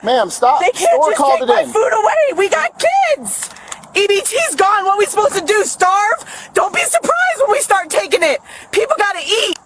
Ma'am, stop. They can't Store just called take it my in. food away. We got kids. EBT's gone. What are we supposed to do? Starve? Don't be surprised when we start taking it. People gotta eat.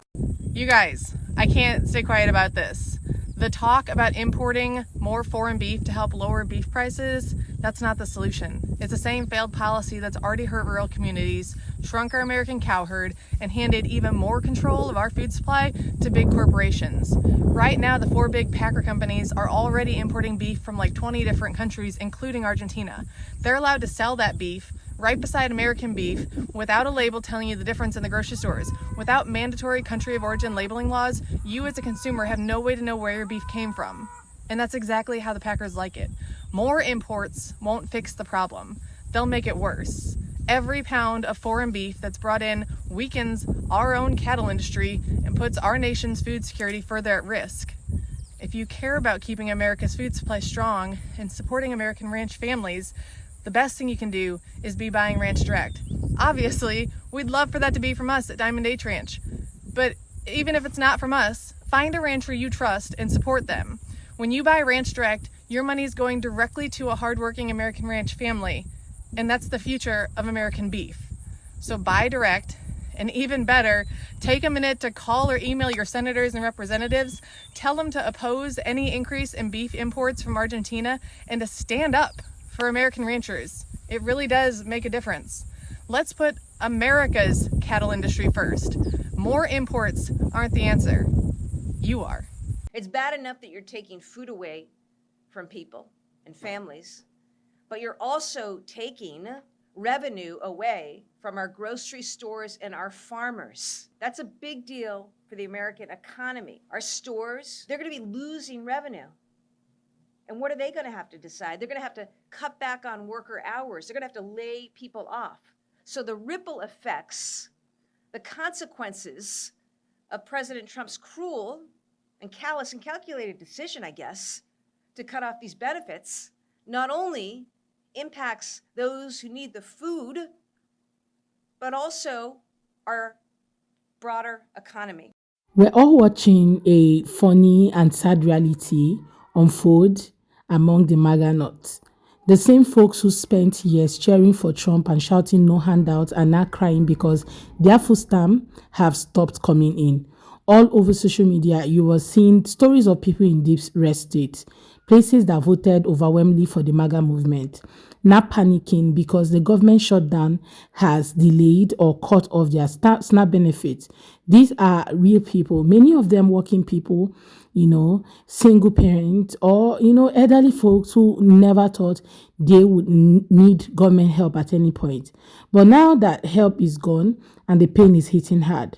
You guys, I can't stay quiet about this. The talk about importing more foreign beef to help lower beef prices, that's not the solution. It's the same failed policy that's already hurt rural communities, shrunk our American cow herd, and handed even more control of our food supply to big corporations. Right now, the 4 big packer companies are already importing beef from like 20 different countries, including Argentina. They're allowed to sell that beef right beside American beef without a label telling you the difference in the grocery stores. Without mandatory country of origin labeling laws, you as a consumer have no way to know where your beef came from. And that's exactly how the packers like it. More imports won't fix the problem. They'll make it worse. Every pound of foreign beef that's brought in weakens our own cattle industry and puts our nation's food security further at risk. If you care about keeping America's food supply strong and supporting American ranch families, the best thing you can do is be buying ranch direct. Obviously, we'd love for that to be from us at Diamond H Ranch. But even if it's not from us, find a rancher you trust and support them. When you buy ranch direct, your money is going directly to a hardworking American ranch family, and that's the future of American beef. So buy direct, and even better, take a minute to call or email your senators and representatives, tell them to oppose any increase in beef imports from Argentina, and to stand up for American ranchers. It really does make a difference. Let's put America's cattle industry first. More imports aren't the answer. You are. It's bad enough that you're taking food away from people and families, but you're also taking revenue away from our grocery stores and our farmers. That's a big deal for the American economy. Our stores, they're going to be losing revenue. And what are they going to have to decide? They're going to have to cut back on worker hours. They're going to have to lay people off. So the ripple effects, the consequences of President Trump's cruel and callous and calculated decision, I guess, to cut off these benefits, not only impacts those who need the food, but also our broader economy. We're all watching a funny and sad reality unfold among the MAGA nuts. The same folks who spent years cheering for Trump and shouting no handouts are now crying because their food stamp have stopped coming in. All over social media, you were seeing stories of people in deep red states, places that voted overwhelmingly for the MAGA movement, now panicking because the government shutdown has delayed or cut off their SNAP benefits. These are real people, many of them working people, single parents or, elderly folks who never thought they would need government help at any point. But now that help is gone and the pain is hitting hard.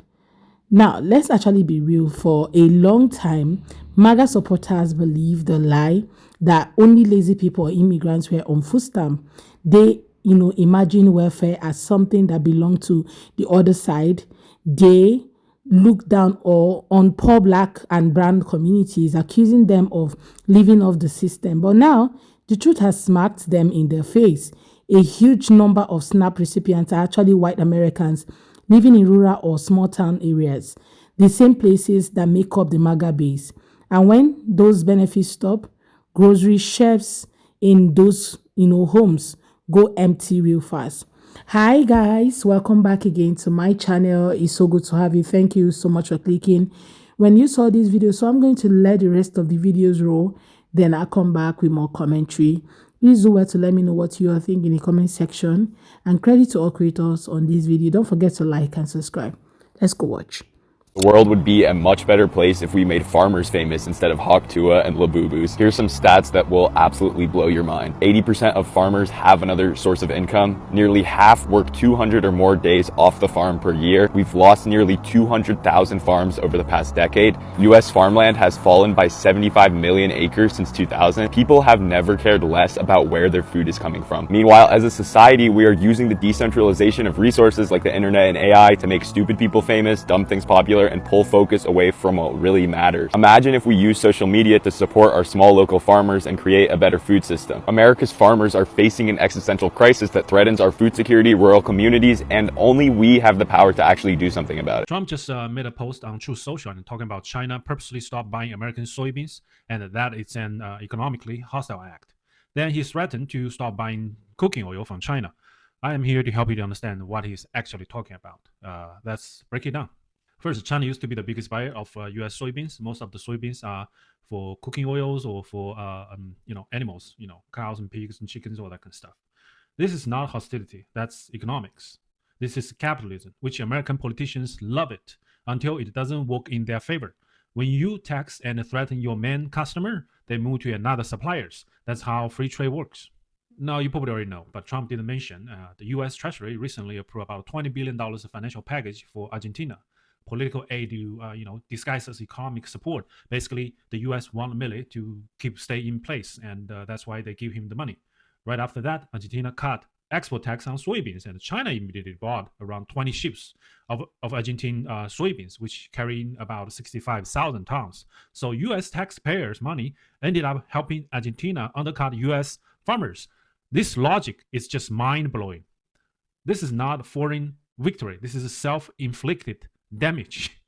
Now, let's actually be real. For a long time, MAGA supporters believed the lie that only lazy people or immigrants were on food stamp. They, imagine welfare as something that belonged to the other side. They look down on poor black and brown communities, accusing them of living off the system. But now, the truth has smacked them in their face. A huge number of SNAP recipients are actually white Americans living in rural or small town areas, the same places that make up the MAGA base. And when those benefits stop, grocery shelves in those, homes go empty real fast. Hi guys, welcome back again to my channel. It's so good to have you. Thank you so much for clicking when you saw this video. So I'm going to let the rest of the videos roll, then I'll come back with more commentary. Please do well to let me know what you are thinking in the comment section, and credit to all creators on this video. Don't forget to like and subscribe. Let's go watch. The world would be a much better place if we made farmers famous instead of Wh1te and Labubus. Here's some stats that will absolutely blow your mind. 80% of farmers have another source of income. Nearly half work 200 or more days off the farm per year. We've lost nearly 200,000 farms over the past decade. U.S. farmland has fallen by 75 million acres since 2000. People have never cared less about where their food is coming from. Meanwhile, as a society, we are using the decentralization of resources like the internet and AI to make stupid people famous, dumb things popular, together and pull focus away from what really matters. Imagine if we use social media to support our small local farmers and create a better food system. America's farmers are facing an existential crisis that threatens our food security, rural communities, and only we have the power to actually do something about it. Trump just made a post on Truth Social and talking about China purposely stopped buying American soybeans and that it's an economically hostile act. Then he threatened to stop buying cooking oil from China. I am here to help you to understand what he's actually talking about. Let's break it down. First, China used to be the biggest buyer of U.S. soybeans. Most of the soybeans are for cooking oils or for animals, cows and pigs and chickens, all that kind of stuff. This is not hostility. That's economics. This is capitalism, which American politicians love it until it doesn't work in their favor. When you tax and threaten your main customer, they move to another suppliers. That's how free trade works. Now, you probably already know, but Trump didn't mention the U.S. Treasury recently approved about $20 billion of financial package for Argentina. Political aid to, disguise as economic support. Basically, the U.S. want Milei to stay in place, and that's why they give him the money. Right after that, Argentina cut export tax on soybeans, and China immediately bought around 20 ships of Argentine soybeans, which carrying about 65,000 tons. So U.S. taxpayers' money ended up helping Argentina undercut U.S. farmers. This logic is just mind-blowing. This is not foreign victory. This is a self-inflicted damage.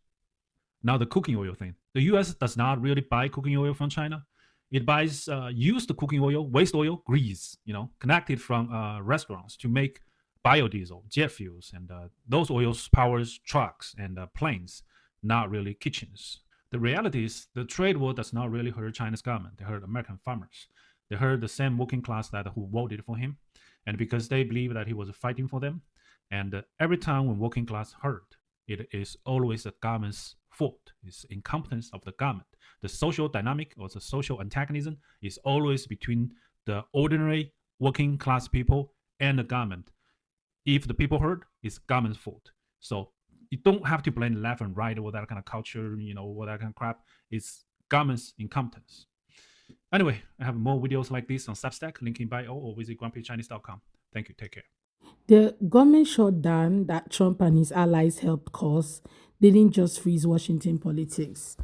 Now the cooking oil thing. The U.S. does not really buy cooking oil from China. It buys used cooking oil, waste oil, grease, connected from restaurants to make biodiesel, jet fuels, and those oils powers trucks and planes, not really kitchens. The reality is the trade war does not really hurt China's government. They hurt American farmers. They hurt the same working class who voted for him, and because they believe that he was fighting for them. And every time when working class hurt, it is always the government's fault. It's incompetence of the government. The social dynamic or the social antagonism is always between the ordinary working class people and the government. If the people hurt, it's government's fault. So you don't have to blame left and right or that kind of culture, or that kind of crap. It's government's incompetence. Anyway, I have more videos like this on Substack, link in bio, or visit grumpychinese.com. Thank you. Take care. The government shutdown that Trump and his allies helped cause didn't just freeze Washington politics.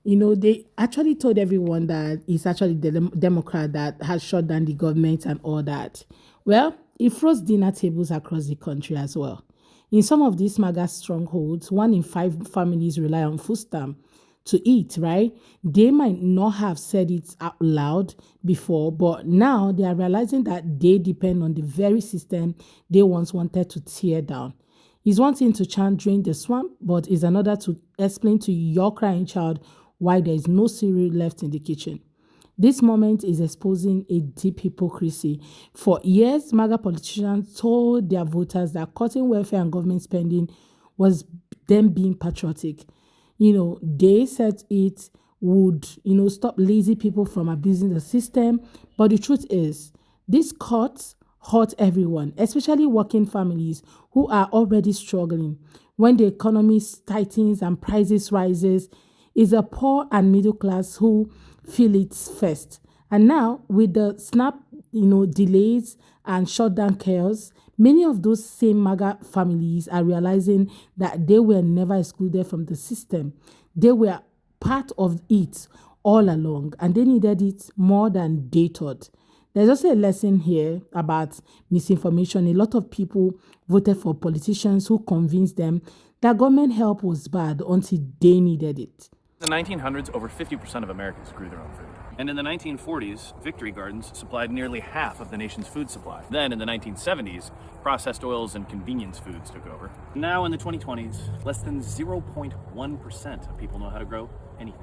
They actually told everyone that it's actually the Democrat that has shut down the government and all that. Well, it froze dinner tables across the country as well. In some of these MAGA strongholds, 1 in 5 families rely on food stamp to eat, right? They might not have said it out loud before, but now they are realizing that they depend on the very system they once wanted to tear down. It's one thing to chant "drain the swamp," but it's another to explain to your crying child why there is no cereal left in the kitchen. This moment is exposing a deep hypocrisy. For years, MAGA politicians told their voters that cutting welfare and government spending was them being patriotic. They said it would, stop lazy people from abusing the system. But the truth is, these cuts hurt everyone, especially working families who are already struggling. When the economy tightens and prices rises, it's the poor and middle class who feel it first. And now, with the snap, delays and shutdown chaos, many of those same MAGA families are realizing that they were never excluded from the system. They were part of it all along, and they needed it more than they thought. There's also a lesson here about misinformation. A lot of people voted for politicians who convinced them that government help was bad until they needed it. In the 1900s, over 50% of Americans grew their own food. And in the 1940s, victory gardens supplied nearly half of the nation's food supply. Then in the 1970s, processed oils and convenience foods took over. Now in the 2020s, less than 0.1% of people know how to grow anything.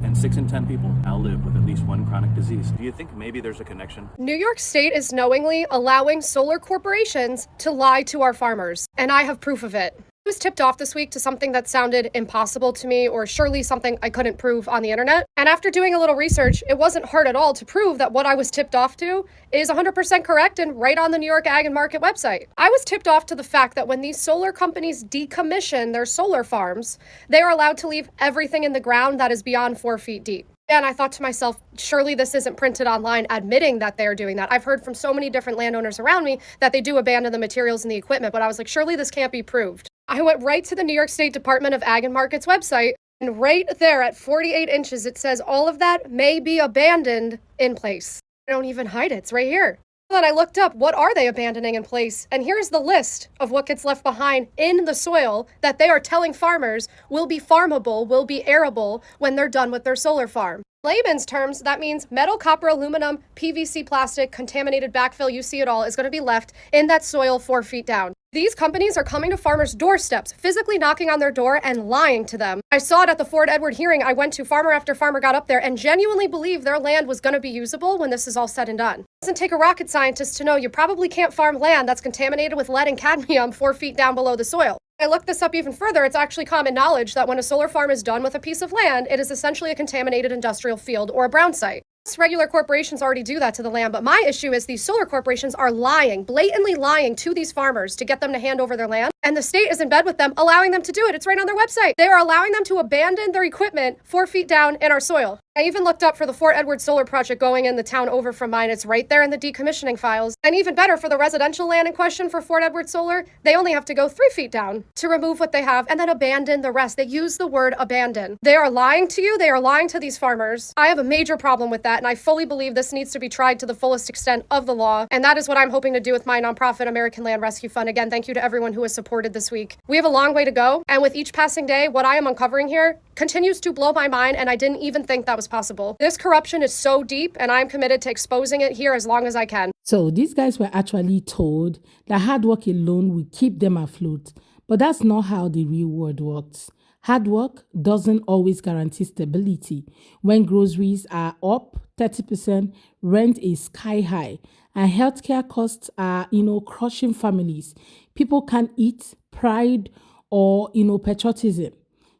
And 6 in 10 people now live with at least one chronic disease. Do you think maybe there's a connection? New York State is knowingly allowing solar corporations to lie to our farmers, and I have proof of it. I was tipped off this week to something that sounded impossible to me, or surely something I couldn't prove on the internet. And after doing a little research, it wasn't hard at all to prove that what I was tipped off to is 100% correct and right on the New York Ag and Market website. I was tipped off to the fact that when these solar companies decommission their solar farms, they are allowed to leave everything in the ground that is beyond 4 feet deep. And I thought to myself, surely this isn't printed online admitting that they're doing that. I've heard from so many different landowners around me that they do abandon the materials and the equipment, but I was like, surely this can't be proved. I went right to the New York State Department of Ag and Markets website, and right there at 48 inches, it says all of that may be abandoned in place. I don't even hide it. It's right here. Then I looked up, what are they abandoning in place? And here's the list of what gets left behind in the soil that they are telling farmers will be farmable, will be arable when they're done with their solar farm. Layman's terms, that means metal, copper, aluminum, PVC, plastic, contaminated backfill, you see it all, is going to be left in that soil 4 feet down. These companies are coming to farmers' doorsteps, physically knocking on their door and lying to them. I saw it at the Fort Edward hearing I went to. Farmer after farmer got up there and genuinely believed their land was going to be usable when this is all said and done. It doesn't take a rocket scientist to know you probably can't farm land that's contaminated with lead and cadmium 4 feet down below the soil. I looked this up even further. It's actually common knowledge that when a solar farm is done with a piece of land, it is essentially a contaminated industrial field or a brown site. Regular corporations already do that to the land, but my issue is these solar corporations are lying, blatantly lying to these farmers to get them to hand over their land, and the state is in bed with them, allowing them to do it. It's right on their website. They are allowing them to abandon their equipment 4 feet down in our soil. I even looked up for the Fort Edward solar project going in the town over from mine. It's right there in the decommissioning files. And even better, for the residential land in question for Fort Edward solar, they only have to go 3 feet down to remove what they have and then abandon the rest. They use the word abandon. They are lying to you. They are lying to these farmers. I have a major problem with that, and I fully believe this needs to be tried to the fullest extent of the law. And that is what I'm hoping to do with my nonprofit American Land Rescue Fund. Again, thank you to everyone who has supported this week. We have a long way to go, and with each passing day, what I am uncovering here continues to blow my mind, and I didn't even think that was possible. This corruption is so deep, and I'm committed to exposing it here as long as I can. So these guys were actually told that hard work alone will keep them afloat, but that's not how the real world works. Hard work doesn't always guarantee stability. When groceries are up 30%, rent is sky high, and healthcare costs are, crushing families. People can't eat, pride, or, patriotism.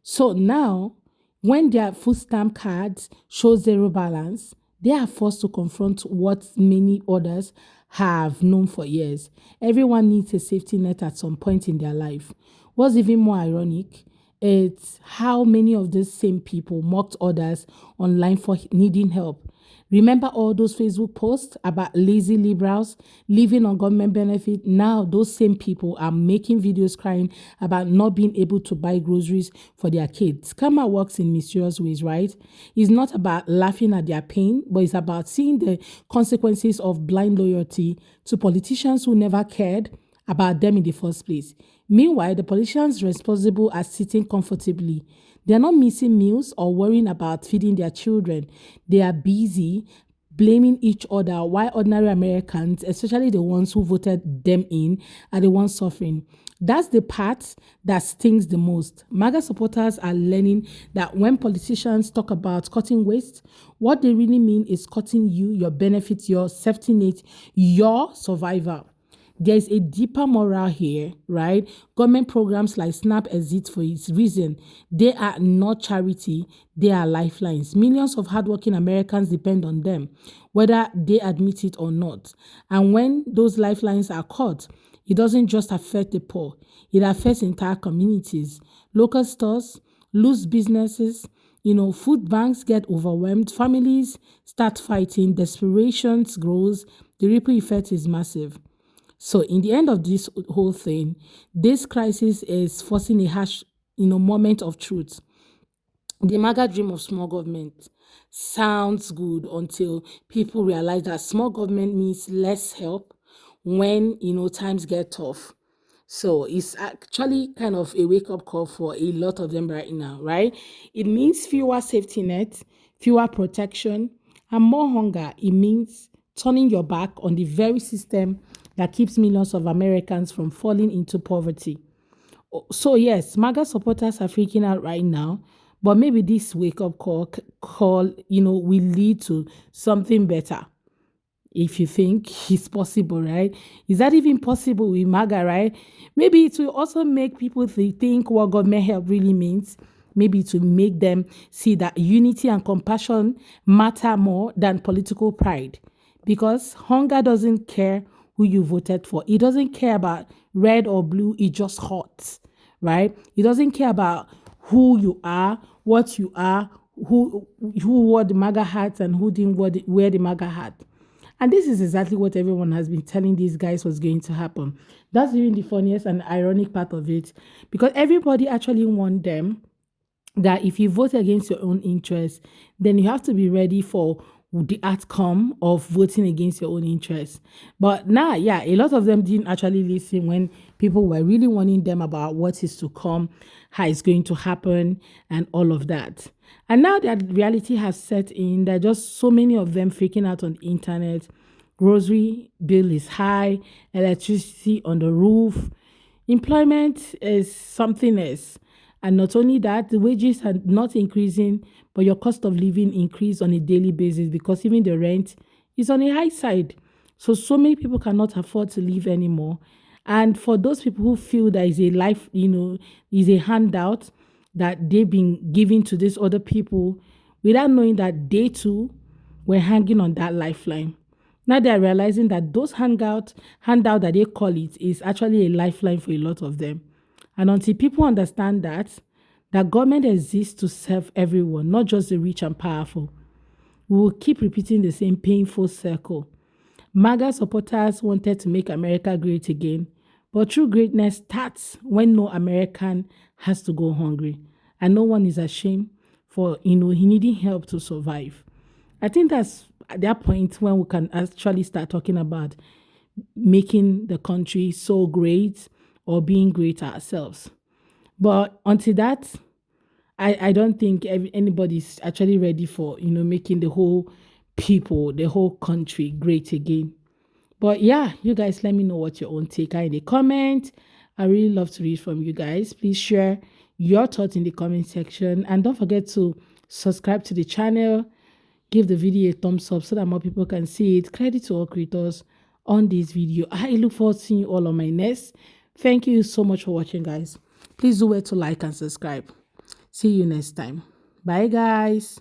So now, when their food stamp cards show zero balance, they are forced to confront what many others have known for years. Everyone needs a safety net at some point in their life. What's even more ironic, it's how many of these same people mocked others online for needing help. Remember all those Facebook posts about lazy liberals living on government benefit? Now those same people are making videos crying about not being able to buy groceries for their kids. Karma works in mysterious ways, right? It's not about laughing at their pain, but it's about seeing the consequences of blind loyalty to politicians who never cared about them in the first place. Meanwhile, the politicians responsible are sitting comfortably. They're not missing meals or worrying about feeding their children. They are busy blaming each other while ordinary Americans, especially the ones who voted them in, are the ones suffering. That's the part that stings the most. MAGA supporters are learning that when politicians talk about cutting waste, what they really mean is cutting you, your benefits, your safety net, your survival. There's a deeper moral here, right? Government programs like SNAP exist for its reason. They are not charity, they are lifelines. Millions of hardworking Americans depend on them, whether they admit it or not. And when those lifelines are cut, it doesn't just affect the poor, it affects entire communities. Local stores lose businesses, food banks get overwhelmed, families start fighting, desperation grows, the ripple effect is massive. So in the end of this whole thing, this crisis is forcing a harsh, moment of truth. The MAGA dream of small government sounds good until people realize that small government means less help when, times get tough. So it's actually kind of a wake-up call for a lot of them right now, right? It means fewer safety nets, fewer protection, and more hunger. It means turning your back on the very system that keeps millions of Americans from falling into poverty. So yes, MAGA supporters are freaking out right now, but maybe this wake-up call, will lead to something better. If you think it's possible, right? Is that even possible with MAGA, right? Maybe it will also make people think what government help really means. Maybe to make them see that unity and compassion matter more than political pride. Because hunger doesn't care who you voted for. It doesn't care about red or blue. It just hurts, right? It doesn't care about who you are, what you are, who wore the MAGA hat and who didn't wear the MAGA hat. And this is exactly what everyone has been telling these guys was going to happen. That's even the funniest and ironic part of it, because everybody actually warned them that if you vote against your own interests, then you have to be ready for the outcome of voting against your own interests. But now, yeah, a lot of them didn't actually listen when people were really warning them about what is to come, how it's going to happen, and all of that. And now that reality has set in, there are just so many of them freaking out on the internet. Grocery bill is high, electricity on the roof, employment is something else. And not only that, the wages are not increasing, but your cost of living increase on a daily basis because even the rent is on a high side. So many people cannot afford to live anymore. And for those people who feel that is a life, is a handout that they've been giving to these other people without knowing that they too were hanging on that lifeline. Now they're realizing that those handout that they call it is actually a lifeline for a lot of them. And until people understand that government exists to serve everyone, not just the rich and powerful, we will keep repeating the same painful circle. MAGA supporters wanted to make America great again, but true greatness starts when no American has to go hungry and no one is ashamed for he needing help to survive. I think that's at that point when we can actually start talking about making the country so great or being great ourselves. But until that, I don't think anybody's actually ready for, making the whole people, the whole country great again. But yeah, you guys let me know what your own take are in the comment. I really love to read from you guys. Please share your thoughts in the comment section. And don't forget to subscribe to the channel. Give the video a thumbs up so that more people can see it. Credit to all creators on this video. I look forward to seeing you all on my next. Thank you so much for watching, guys. Please do wait to like and subscribe. See you next time. Bye, guys.